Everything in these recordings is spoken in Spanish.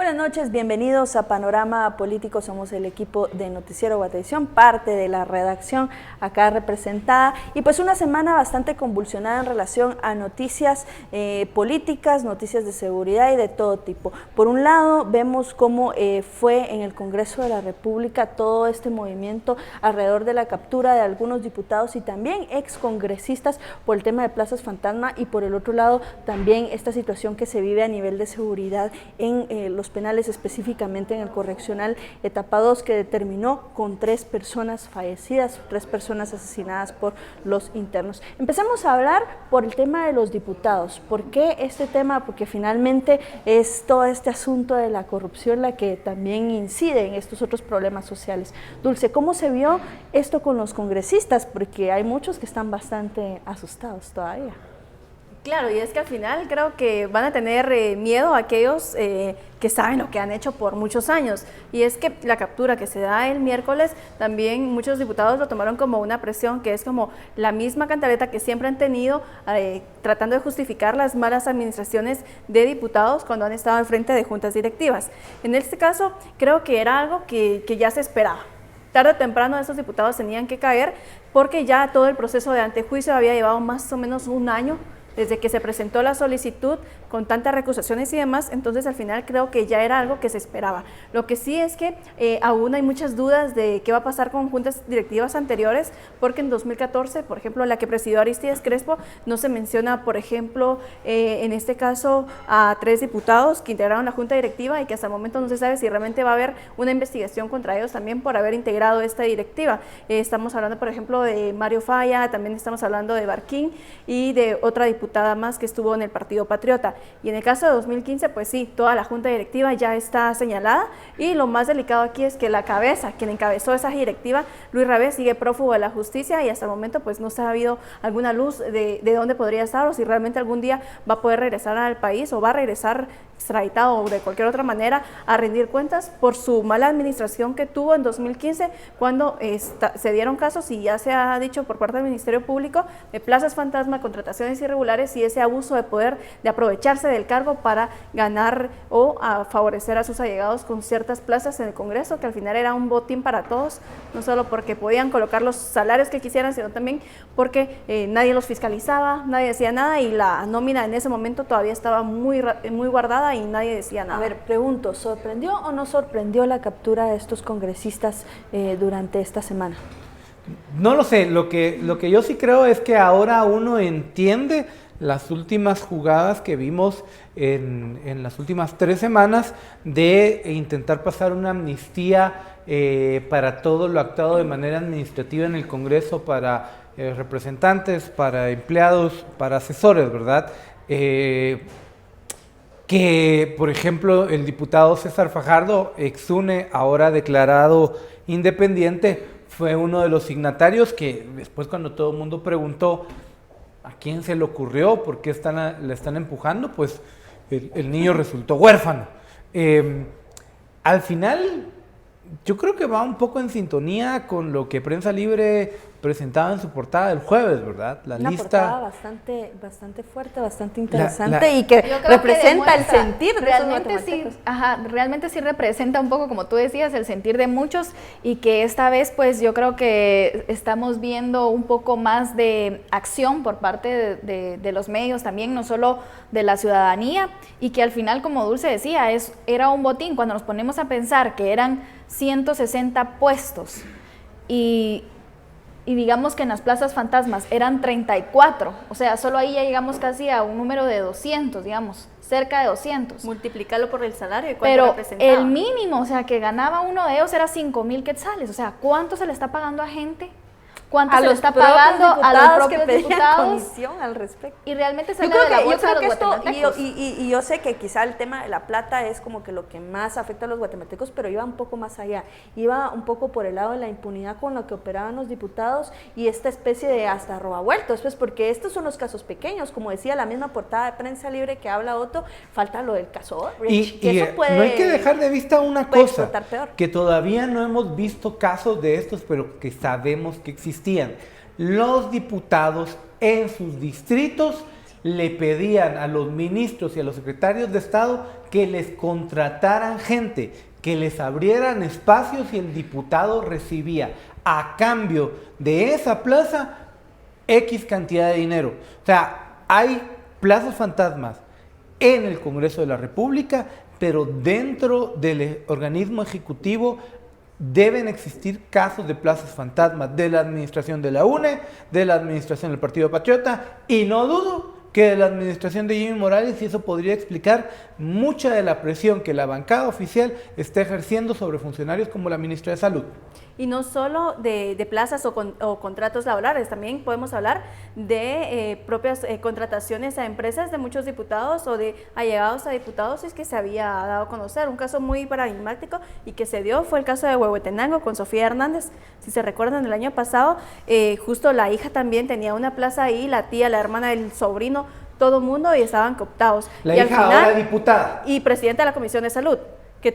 Buenas noches, bienvenidos a Panorama Político. Somos el equipo de Noticiero Guatavisión, parte de la redacción acá representada. Y pues una semana bastante convulsionada en relación a noticias políticas, noticias de seguridad y de todo tipo. Por un lado, vemos cómo fue en el Congreso de la República todo este movimiento alrededor de la captura de algunos diputados y también excongresistas por el tema de plazas fantasma, y por el otro lado también esta situación que se vive a nivel de seguridad en los penales, específicamente en el correccional etapa 2, que determinó con 3 personas fallecidas, 3 personas asesinadas por los internos. Empecemos a hablar por el tema de los diputados. ¿Por qué este tema? Porque finalmente es todo este asunto de la corrupción la que también incide en estos otros problemas sociales. Dulce, ¿cómo se vio esto con los congresistas? Porque hay muchos que están bastante asustados todavía. Claro, y es que al final creo que van a tener miedo a aquellos que saben lo que han hecho por muchos años. Y es que la captura que se da el miércoles, también muchos diputados lo tomaron como una presión, que es como la misma cantaleta que siempre han tenido, tratando de justificar las malas administraciones de diputados cuando han estado al frente de juntas directivas. En este caso, creo que era algo que ya se esperaba. Tarde o temprano esos diputados tenían que caer, porque ya todo el proceso de antejuicio había llevado más o menos un año desde que se presentó la solicitud con tantas recusaciones y demás. Entonces al final creo que ya era algo que se esperaba. Lo que sí es que aún hay muchas dudas de qué va a pasar con juntas directivas anteriores, porque en 2014, por ejemplo, la que presidió Aristides Crespo, no se menciona, por ejemplo, en este caso a 3 diputados que integraron la junta directiva, y que hasta el momento no se sabe si realmente va a haber una investigación contra ellos también por haber integrado esta directiva. Estamos hablando, por ejemplo, de Mario Falla, también estamos hablando de Barquín y de otra diputada más que estuvo en el Partido Patriota. Y en el caso de 2015, pues sí, toda la junta directiva ya está señalada, y lo más delicado aquí es que la cabeza, quien encabezó esa directiva, Luis Rabé, sigue prófugo de la justicia, y hasta el momento pues no se ha habido alguna luz de dónde podría estar, o si realmente algún día va a poder regresar al país, o va a regresar extraditado o de cualquier otra manera a rendir cuentas por su mala administración que tuvo en 2015, cuando se dieron casos, y ya se ha dicho por parte del Ministerio Público, de plazas fantasma, contrataciones irregulares y ese abuso de poder, de aprovecharse del cargo para ganar o a favorecer a sus allegados con ciertas plazas en el Congreso, que al final era un botín para todos, no solo porque podían colocar los salarios que quisieran, sino también porque nadie los fiscalizaba, nadie decía nada, y la nómina en ese momento todavía estaba muy guardada y nadie decía nada. A ver, pregunto, ¿sorprendió o no sorprendió la captura de estos congresistas durante esta semana? No lo sé, lo que yo sí creo es que ahora uno entiende las últimas jugadas que vimos en las últimas 3 semanas de intentar pasar una amnistía para todo lo actuado de manera administrativa en el Congreso, para representantes, para empleados, para asesores, ¿verdad? Que, por ejemplo, el diputado César Fajardo, exune, ahora declarado independiente, fue uno de los signatarios que después, cuando todo el mundo preguntó ¿a quién se le ocurrió? ¿Por qué le están empujando? Pues el niño resultó huérfano. Al final, yo creo que va un poco en sintonía con lo que Prensa Libre presentaba en su portada del jueves, ¿verdad? Una portada bastante fuerte, bastante interesante, y que representa el sentir de realmente esos guatemaltecos. sí, realmente sí representa un poco, como tú decías, el sentir de muchos, y que esta vez pues yo creo que estamos viendo un poco más de acción por parte de los medios también, no solo de la ciudadanía, y que al final, como Dulce decía, era un botín. Cuando nos ponemos a pensar que eran 160 puestos y digamos que en las plazas fantasmas eran 34, o sea, solo ahí ya llegamos casi a un número de 200, digamos, cerca de 200. Multiplicarlo por el salario y cuánto pero representaba. el mínimo, o sea, que ganaba uno de ellos era 5,000 quetzales, o sea, ¿cuánto se le está pagando a gente? ¿Cuánto se le está pagando a los propios diputados? Comisión al respecto. Y realmente Yo sale creo de la que bolsa de los esto, guatemaltecos. y yo sé que quizá el tema de la plata es como que lo que más afecta a los guatemaltecos, pero iba un poco más allá, iba un poco por el lado de la impunidad con la que operaban los diputados y esta especie de hasta robavueltos, pues, porque estos son los casos pequeños, como decía la misma portada de Prensa Libre que habla Otto, falta lo del caso Rich, que eso puede, no hay que dejar de vista una puede cosa, explotar peor. que todavía no hemos visto casos de estos, pero que sabemos que existían. Los diputados en sus distritos le pedían a los ministros y a los secretarios de Estado que les contrataran gente, que les abrieran espacios y el diputado recibía a cambio de esa plaza X cantidad de dinero. O sea, hay plazas fantasmas en el Congreso de la República, pero dentro del organismo ejecutivo deben existir casos de plazas fantasmas de la administración de la UNE, de la administración del Partido Patriota, y no dudo que de la administración de Jimmy Morales, y eso podría explicar mucha de la presión que la bancada oficial está ejerciendo sobre funcionarios como la ministra de Salud. Y no solo de plazas o contratos laborales, también podemos hablar de propias contrataciones a empresas de muchos diputados o de allegados a diputados, es que se había dado a conocer. Un caso muy paradigmático y que se dio fue el caso de Huehuetenango con Sofía Hernández. Si se recuerdan, el año pasado, justo la hija también tenía una plaza ahí, la tía, la hermana, el sobrino, todo mundo, y estaban cooptados. La y hija al final, ahora diputada. Y presidenta de la Comisión de Salud. Que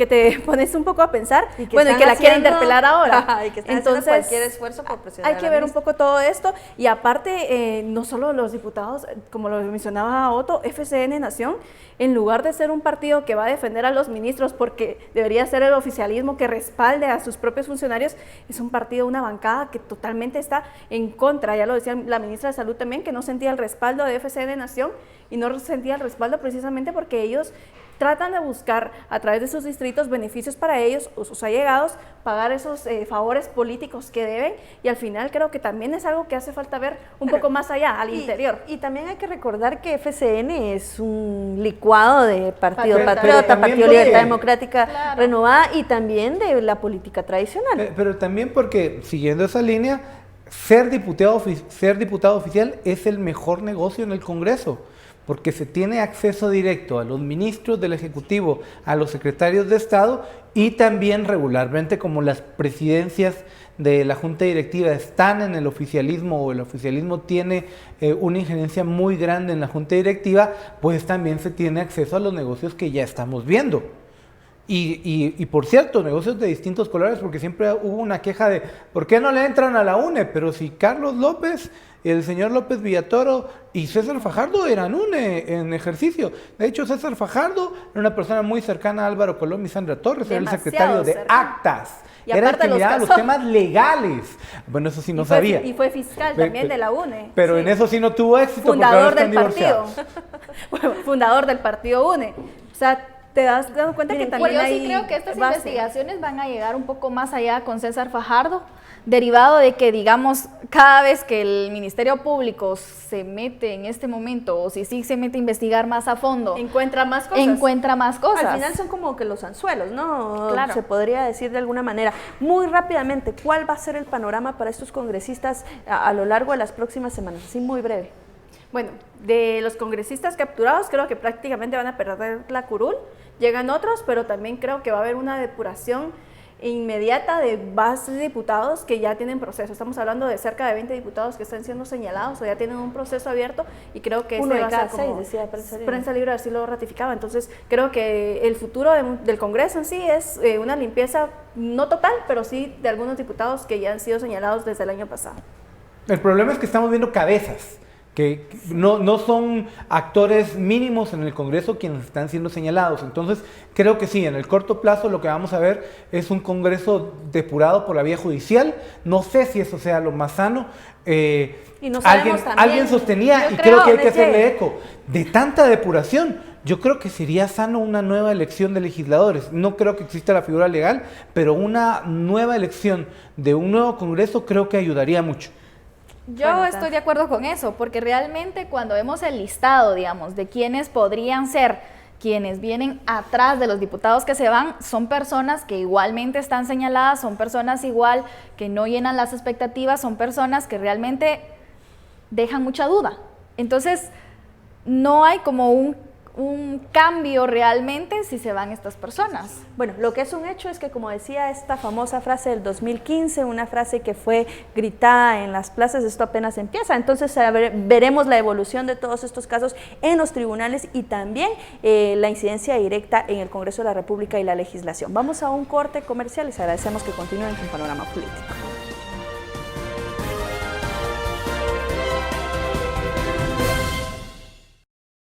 te pones un poco a pensar, y que bueno, y que la quiere haciendo, interpelar ahora. Y que están entonces, haciendo cualquier esfuerzo por presionar. hay que ver un poco todo esto, y aparte, no solo los diputados, como lo mencionaba Otto, FCN Nación, en lugar de ser un partido que va a defender a los ministros, porque debería ser el oficialismo que respalde a sus propios funcionarios, es un partido, una bancada que totalmente está en contra. Ya lo decía la ministra de Salud también, que no sentía el respaldo de FCN Nación, y no sentía el respaldo precisamente porque ellos tratan de buscar a través de sus distritos beneficios para ellos o sus allegados, pagar esos favores políticos que deben, y al final creo que también es algo que hace falta ver un poco más allá, al interior. Y también hay que recordar que FCN es un licuado de Partido Pero Patriota, también Partido porque- Libertad Democrática Claro. Renovada, y también de la política tradicional. Pero también porque, siguiendo esa línea, ser diputado oficial es el mejor negocio en el Congreso, porque se tiene acceso directo a los ministros del Ejecutivo, a los secretarios de Estado, y también regularmente, como las presidencias de la Junta Directiva están en el oficialismo, o el oficialismo tiene una injerencia muy grande en la Junta Directiva, pues también se tiene acceso a los negocios que ya estamos viendo. Y por cierto, negocios de distintos colores, porque siempre hubo una queja de ¿por qué no le entran a la UNE? Pero si Carlos López, el señor López Villatoro y César Fajardo eran UNE en ejercicio. De hecho, César Fajardo era una persona muy cercana a Álvaro Colón y Sandra Torres, era el secretario de Actas. Y Era el aparte que los miraba los casos- temas legales. Bueno, eso sí no sabía. Y fue fiscal también de la UNE. Pero sí. en eso sí no tuvo éxito. porque Fundador ahora del están partido. divorciados. Bueno, fundador del partido UNE. O sea, te das dando cuenta que Pues también yo hay sí creo que estas base. investigaciones van a llegar un poco más allá con César Fajardo, derivado de que, digamos, cada vez que el Ministerio Público se mete en este momento, o si sí se mete a investigar más a fondo, Encuentra más cosas. encuentra más cosas. Al final son como que los anzuelos, ¿no? Claro. Se podría decir de alguna manera. Muy rápidamente, ¿cuál va a ser el panorama para estos congresistas a lo largo de las próximas semanas? Así muy breve. Bueno, de los congresistas capturados, creo que prácticamente van a perder la curul. Llegan otros, pero también creo que va a haber una depuración inmediata de bases de diputados que ya tienen proceso. Estamos hablando de cerca de 20 diputados que están siendo señalados o ya tienen un proceso abierto, y creo que Uno este de va a cada ser como 6, decía Prensa Libre así lo ratificaba. Entonces creo que el futuro del Congreso en sí es una limpieza, no total, pero sí de algunos diputados que ya han sido señalados desde el año pasado. El problema es que estamos viendo cabezas, que no son actores mínimos en el Congreso quienes están siendo señalados. Entonces, creo que sí, en el corto plazo lo que vamos a ver es un Congreso depurado por la vía judicial. No sé si eso sea lo más sano. Y no sabemos también, alguien sostenía, yo y creo que hay creo, que hacerle Leche. eco, de tanta depuración. Yo creo que sería sano una nueva elección de legisladores. No creo que exista la figura legal, pero una nueva elección de un nuevo Congreso creo que ayudaría mucho. Yo Bueno, estoy de acuerdo con eso, porque realmente cuando vemos el listado, digamos, de quienes podrían ser quienes vienen atrás de los diputados que se van, son personas que igualmente están señaladas, son personas igual que no llenan las expectativas, son personas que realmente dejan mucha duda. Entonces, no hay como un cambio realmente si se van estas personas. Bueno, lo que es un hecho es que, como decía esta famosa frase del 2015, una frase que fue gritada en las plazas, esto apenas empieza. Entonces veremos la evolución de todos estos casos en los tribunales y también la incidencia directa en el Congreso de la República y la legislación. Vamos a un corte comercial y les agradecemos que continúen con Panorama Político.